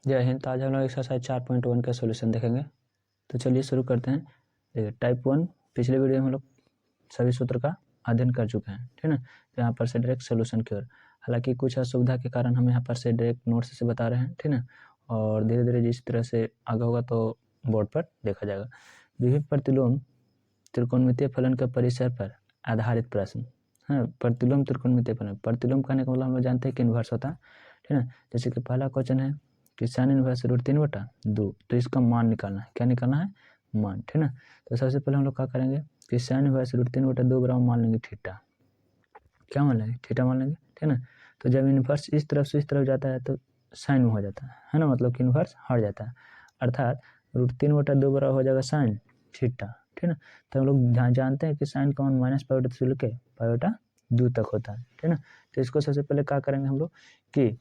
जय हिंद। तो आज हम लोग एक्सरसाइज 4.1 का सोल्यूशन देखेंगे। तो चलिए शुरू करते हैं। देखिए टाइप 1 पिछले वीडियो में हम लोग सभी सूत्र का अध्ययन कर चुके हैं, ठीक ना। तो यहाँ पर से डायरेक्ट सोल्यूशन की ओर, हालांकि कुछ असुविधा के कारण हम यहाँ पर से डायरेक्ट नोट्स से बता रहे हैं, ठीक ना। और धीरे धीरे जिस तरह से आगे होगा तो बोर्ड पर देखा जाएगा। विभिन्न प्रतिलोम त्रिकोणमितीय फलन के परिसर पर आधारित प्रश्न। हाँ, प्रतिलोम त्रिकोणमितीय फलन, प्रतिलोम कहने का मतलब हम लोग जानते हैं कि इन्वर्स होता है, ठीक ना। जैसे कि पहला क्वेश्चन है कि साइन इन्वर्स √3/2, तो इसका मान निकालना है। क्या निकालना है? मान, ठीक ना। तो सबसे पहले हम लोग क्या करेंगे कि साइन इन्वर्स √3/2 बराबर मान लेंगे थीटा। क्या मान लेंगे? थीटा मान लेंगे, ठीक ना। तो जब इन्वर्स इस तरफ से इस तरफ जाता है तो साइन में हो जाता है ना, मतलब कि इन्वर्स हट जाता है, अर्थात √3/2 बराबर हो जाएगा साइन थीटा, ठीक ना। तो हम लोग जानते हैं कि साइन का मान -π/2 से लेकर π/2 तक होता है, ठीक ना। तो इसको सबसे पहले क्या करेंगे हम लोग कि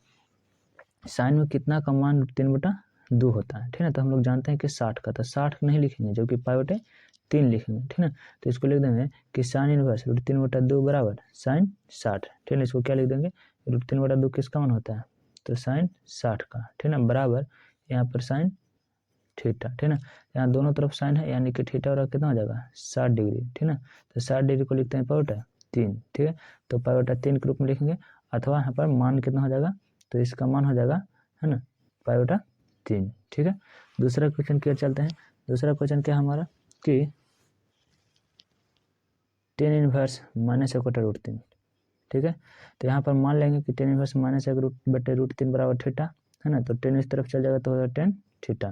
साइन में कितना का मान √3/2 होता है, ठीक है। तो हम लोग जानते हैं कि 60 का, तो 60 नहीं लिखेंगे जबकि π/3 लिखेंगे, ठीक है। तो इसको लिख देंगे कि साइन इनवर्स √3/2 बराबर साइन 60, ठीक है। इसको क्या लिख देंगे? √3/2 किसका मान होता है? तो साइन 60 का, ठीक है, बराबर यहाँ पर साइन थीटा, ठीक है ना। यहाँ दोनों तरफ साइन है यानी कि थीटा और कितना हो जाएगा? 60 डिग्री, ठीक है ना। तो 60 डिग्री को लिखते हैं π/3, ठीक है। तो π/3 के रूप में लिखेंगे, अथवा यहाँ पर मान कितना हो जाएगा? तो इसका मान हो जाएगा, है ना, π/3, ठीक है। दूसरा क्वेश्चन की ओर चलते हैं। दूसरा क्वेश्चन क्या है हमारा कि tan इनवर्स -1/√3, ठीक है। तो यहाँ पर मान लेंगे कि tan इनवर्स -1/√3 बराबर थीटा, है ना। तो tan इस तरफ चल जाएगा तो होगा tan थीटा,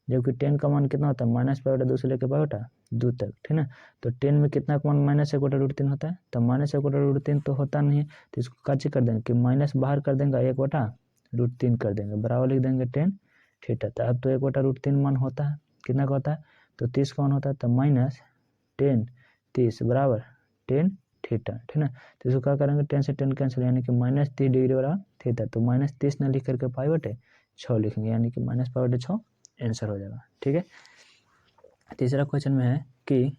जबकि tan का मान कितना होता है? -π/2 से लेकर π/2 तक, ठीक है। तो tan में कितना का मान -1/√3 होता है? तो -1/√3 तो होता नहीं है, तो इसको काची कर देंगे कि माइनस बाहर कर देंगे, 1/√3 कर देंगे, बराबर लिख देंगे tan थीटा। तो अब तो 1/√3 मान होता है, कितना का होता है? तो 30 का मान होता है, तो -tan 30 बराबर tan थीटा, ठीक है। तो इसको क्या करेंगे? 10 से 10 कैंसिल, यानी कि -30 डिग्री बराबर थीटा। तो -30 न लिख करके π/6 लिखेंगे, यानी कि -π/6 आंसर हो जाएगा, ठीक है। तीसरा क्वेश्चन में है कि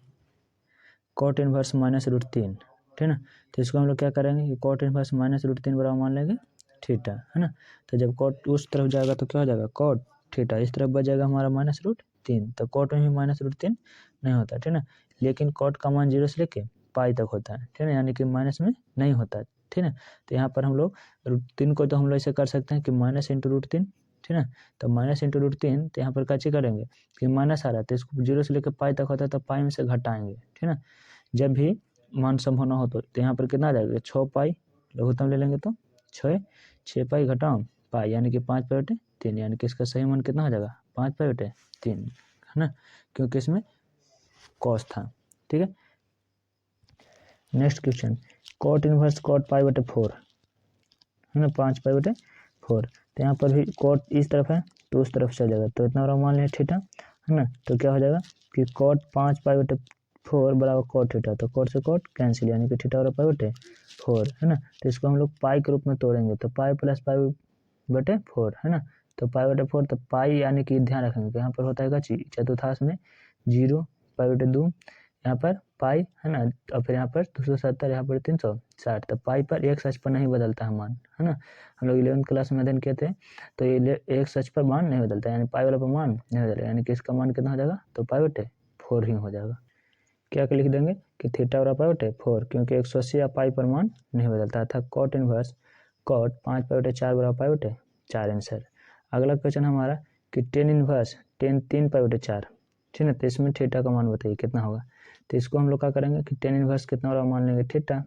cot इनवर्स -√3, ठीक है ना। तो इसको हम लोग क्या करेंगे कि cot इनवर्स -√3 बराबर मान लेंगे थीटा, है ना। तो जब cot उस तरफ जाएगा तो क्या हो जाएगा? cot थीटा, इस तरफ बच जाएगा हमारा -√3, तो cot में भी -√3 नहीं होता, ठीक है ना। लेकिन cot का मान 0 से लेके पाई तक होता है, ठीक है, यानी कि माइनस में नहीं होता है, ठीक है। तो यहाँ पर हम लोग √3 को तो हम लोग ऐसे कर सकते हैं कि -√3, ठीक है। तो -√3, तो यहाँ पर कैसे करेंगे कि माइनस आ रहा है तो इसको 0 से लेकर पाई तक होता है, तो पाई में से घटाएंगे, ठीक है ना। जब भी मान सम होना हो तो यहाँ पर कितना आ जाएगा? 6 पाई लघुत्तम ले लेंगे तो 6 पाई घटाओ पाई, यानी कि 5/3, यानी कि इसका सही मान कितना हो जाएगा? 5/3, है ना, क्योंकि इसमें कॉस था, ठीक है। Next question, cot inverse cot π/4, है ना, 5/4। तो यहाँ पर भी cot इस तरफ है तो उस तरफ चल जाएगा, तो इतना बड़ा मान लिया थीटा, है ना। तो क्या हो जाएगा कि cot 5/4 बराबर cot थीटा, तो cot से cot कैंसिल, यानी कि थीटा बराबर π/4, है ना। तो इसको हम लोग पाई के रूप में तोड़ेंगे, तो पाई प्लस π/4, है ना। तो π/4, तो पाई यानी कि ध्यान रखेंगे यहाँ पर होता है चतुर्थांश में 0, π/2, यहाँ पर पाई, है ना, और फिर यहाँ पर 270, यहाँ पर 360, तो पाई पर एक सच पर नहीं बदलता है मान, है ना। हम लोग 11वीं क्लास में अध्ययन किए थे, तो ये एक सच पर मान नहीं बदलता, यानी पाई वाला पर मान नहीं बदलेगा, यानी कि इसका मान कितना हो जाएगा? तो π/4 ही हो जाएगा। क्या लिख देंगे कि थीटा बराबर π/4, क्योंकि 180 या पाई पर मान नहीं बदलता था। cot इनवर्स cot 5/4 बराबर π/4 आंसर। अगला क्वेश्चन हमारा कि tan इनवर्स tan 3/4, ठीक है। तो इसमें थीटा का मान बताइए कितना होगा। तो इसको हम लोग क्या करेंगे कि tan इनवर्स कितना बराबर मान लेंगे थीटा।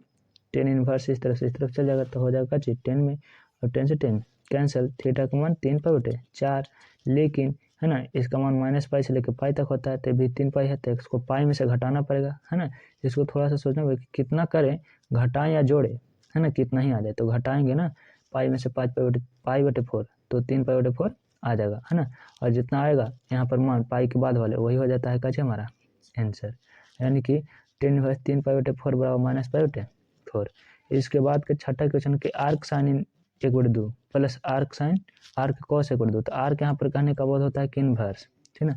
tan इनवर्स इस तरफ से इस तरफ चल जाएगा तो हो जाएगा 10 में, और 10 से 10 कैंसिल, थीटा का मान 3/4, लेकिन है ना इसका मान -π से लेकर पाई तक होता है, तो भी 3 पाई है तो इसको पाई में से घटाना पड़ेगा, है ना। इसको थोड़ा सा सोचना पड़ेगा कि कितना करें, घटाएं या जोड़े, है ना, कितना ही आ जाए। तो घटाएंगे ना, पाई में से 5π/4 तो 3π/4 आ जाएगा, है ना। और जितना आएगा यहाँ पर मान पाई के बाद वाले वही हो जाता है कैसे हमारा आंसर, यानी कि tan इनवर्स 3π/4 बराबर -π/4। इसके बाद के छठा क्वेश्चन के arc sine 1/2 plus arc sine arc cos 1/2, तो आर्क यहाँ पर कहने का बोध होता है कि इनवर्स, ठीक है,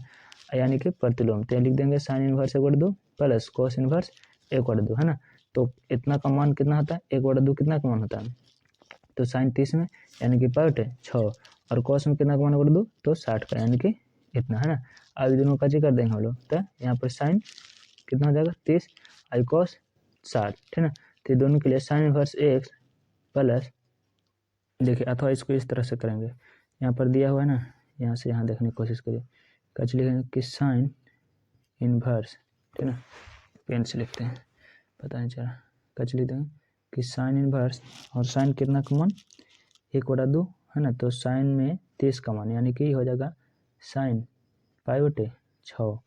यानी कि प्रतिलोम। तो लिख देंगे sine inverse 1/2 plus cos inverse 1/2, है ना। तो इतना का मान कितना होता है? 1/2 कितना का मान होता है? तो साइन 30 में, यानी कि π/6, और कॉस में कितना का मान कर दो तो 60 का, यानी कि इतना है ना। अब दोनों का कर देंगे हम लोग, तो यहाँ पर साइन कितना हो जाएगा 30 आई कॉस 60, ठीक है ना। तो दोनों के लिए साइन इनवर्स एक्स प्लस, देखिए अथवा इसको इस तरह से करेंगे, यहाँ पर दिया हुआ है ना, यहाँ से यहाँ देखने की कोशिश करिए, कच लिखेंगे कि साइन इनवर्स, ठीक है ना, पेन से लिखते हैं पता नहीं चला, कच लिख देंगे कि साइन इनवर्स, और साइन कितना का मान 1/2 है ना, तो साइन में 30 का मान, यानी कि हो जाएगा साइन 5/6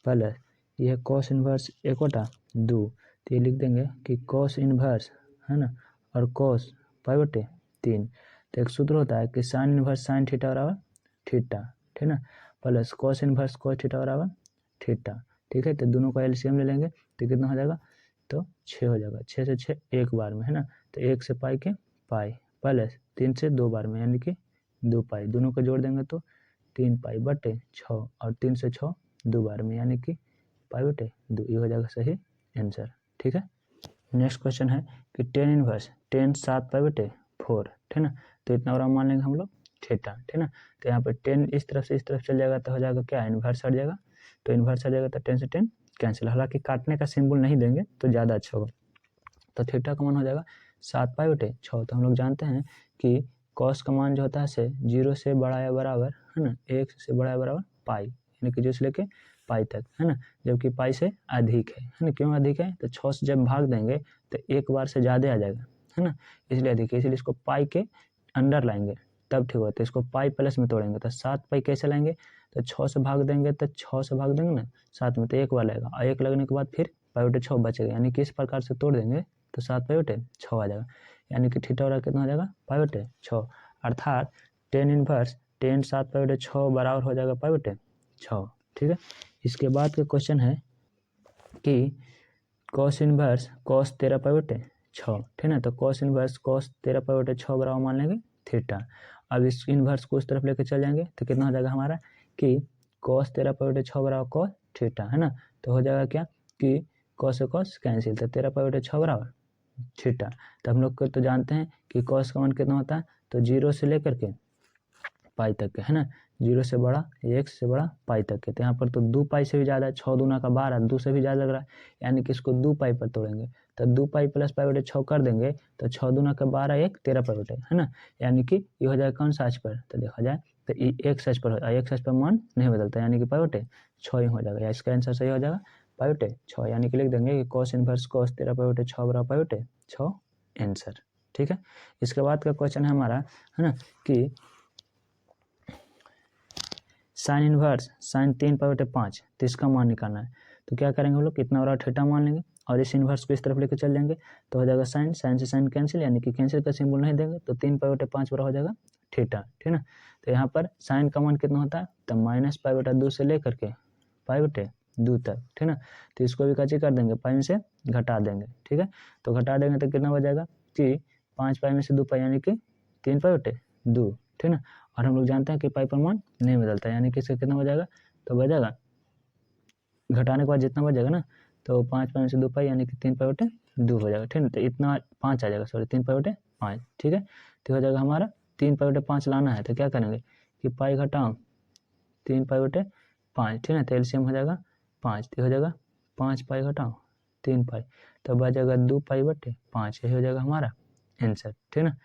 प्लस ये कॉस इनवर्स 1/2, तो ये लिख देंगे कि कॉस इनवर्स है ना और कॉस 5/3। तो एक सूत्र होता है कि साइन इनवर्स साइन थीटा बराबर थीटा, ठीक है ना, plus cos inverse cos theta बराबर थीटा, ठीक है। तो दोनों का एलसीएम ले लेंगे तो कितना हो जाएगा, तो 6 हो जाएगा, 6 से 6 एक बार में है ना, तो 1 से पाई के पाई प्लस 3 से 2 बार में, यानी कि 2 पाई, दोनों को जोड़ देंगे तो 3 पाई बटे 6 और 3 से 6 2 बार में, यानी कि पाई/2, ये हो जाएगा सही आंसर, ठीक है। नेक्स्ट क्वेश्चन है कि टेन इनवर्स 7 पाई/4, ठीक है ना, तो इतना बड़ा मान लेंगे हम लोग थीटा, ठीक है ना। तो यहाँ पर 10 इस तरफ से इस तरफ चल जाएगा तो हो जाएगा क्या, इन्वर्स हट जाएगा, तो इन्वर्स हट जाएगा तो 10 से 10 कैंसिल, हालांकि काटने का सिंबल नहीं देंगे तो ज़्यादा अच्छा होगा। तो थीटा का मान हो जाएगा 7 पाई/6। तो हम लोग जानते हैं कि कॉस का मान जो होता है 0 से बड़ा या बराबर है ना, 1 से बड़ा या बराबर पाई, यानी कि 0 से लेके पाई तक है ना, जबकि पाई से अधिक है ना। क्यों अधिक है, तो 6 से जब भाग देंगे तो एक बार से ज़्यादा आ जाएगा है ना, इसलिए अधिक है, इसलिए इसको पाई के अंडर लाएंगे तब ठीक होगा। तो इसको पाई प्लस में तोड़ेंगे तो 7 पाई कैसे लाएंगे, तो 6 से भाग देंगे तो 6 से भाग देंगे ना 7 में, तो एक बार लगेगा, और एक लगने के बाद फिर पाई/6 बचेगा, यानी कि इस प्रकार से तोड़ देंगे तो 7 पाई/6 आ जाएगा, यानी कि थीटा वाला कितना हो जाएगा पाई/6, अर्थात टेन इनवर्स 7 पाई/6 बराबर हो जाएगा पाई/6, ठीक है। इसके बाद का क्वेश्चन है कि कॉस इनवर्स कॉस 13 पाई/6, ठीक है ना, तो कॉस इनवर्स कॉस 13 पाई/6 बराबर मान लेंगे थीटा। अब इस इनवर्स को उस तरफ लेकर चल जाएंगे तो कितना हो जाएगा हमारा कि कॉस 13 पाई/6 बराबर कॉस थीटा है ना, तो हो जाएगा क्या कि कॉस से कॉस कैंसिल, तो 13 पाई/6 बराबर थीटा। तो हम लोग को तो जानते हैं कि कॉस का मान कितना होता है, तो 0 से लेकर के पाई तक के है ना, 0 से बड़ा 1 से बड़ा पाई तक के, तो यहाँ पर तो 2 पाई से भी ज़्यादा है, 6 दूना का 12, 2 से भी ज़्यादा लग रहा है, यानी कि इसको 2 पाई पर तोड़ेंगे, तो 2 पाई प्लस पाई/6 कर देंगे तो 6 दूना का 12 1 13 पाई/6 है ना, यानी कि ये हो जाएगा कौन सा सच पर, तो देखा जाए तो ये एक सच पर, एक सच पर मान नहीं बदलता, यानी कि पाई/6 ही हो जाएगा, या इसका आंसर सही हो जाएगा पाई/6, यानी कि लिख देंगे कि कॉस इनवर्स कॉस 13 पाई/6 बराबर पाई/6 आंसर, ठीक है। इसके बाद का क्वेश्चन है हमारा है ना कि साइन इनवर्स साइन 3 पाई/5, तो इसका मान निकालना है। तो क्या करेंगे हम लोग, कितना बड़ा थीटा मान लेंगे और इस इनवर्स को इस तरफ लेकर चल जाएंगे तो हो जाएगा साइन, साइन से साइन कैंसिल, यानी कि कैंसिल का सिंबल नहीं देंगे तो 3 पाई/5 बड़ा हो जाएगा थीटा, ठीक है ना। तो यहाँ पर साइन का मान कितना होता है, तो -पाई/2 से लेकर के पाई/2 तक, ठीक है ना। तो इसको भी कैसे कर देंगे, पाई में से घटा देंगे, ठीक है। तो घटा देंगे तो कितना हो जाएगा कि 5 पाई में से 2 पाई, यानी कि 3 पाई/2, ठीक है ना। और हम लोग जानते हैं कि पाई पर मान नहीं बदलता, यानी कि इसका कितना हो जाएगा, तो बचेगा घटाने के बाद जितना बचेगा ना, तो 5 पाई में से 2 पाई, यानी कि 3 पाई/2 हो जाएगा, ठीक है। तो इतना 5 आ जाएगा, सॉरी 3 पाई/5, ठीक है। तो हो जाएगा हमारा 3 पाई/5 लाना है, तो क्या करेंगे कि पाई घटाओ 3 पाई/5, ठीक है। तो एलसीएम हो जाएगा 5, तो हो जाएगा 5 पाई घटाओ 3 पाई, तो बच जाएगा 2 पाई/5, यही हो जाएगा हमारा आंसर, ठीक है ना।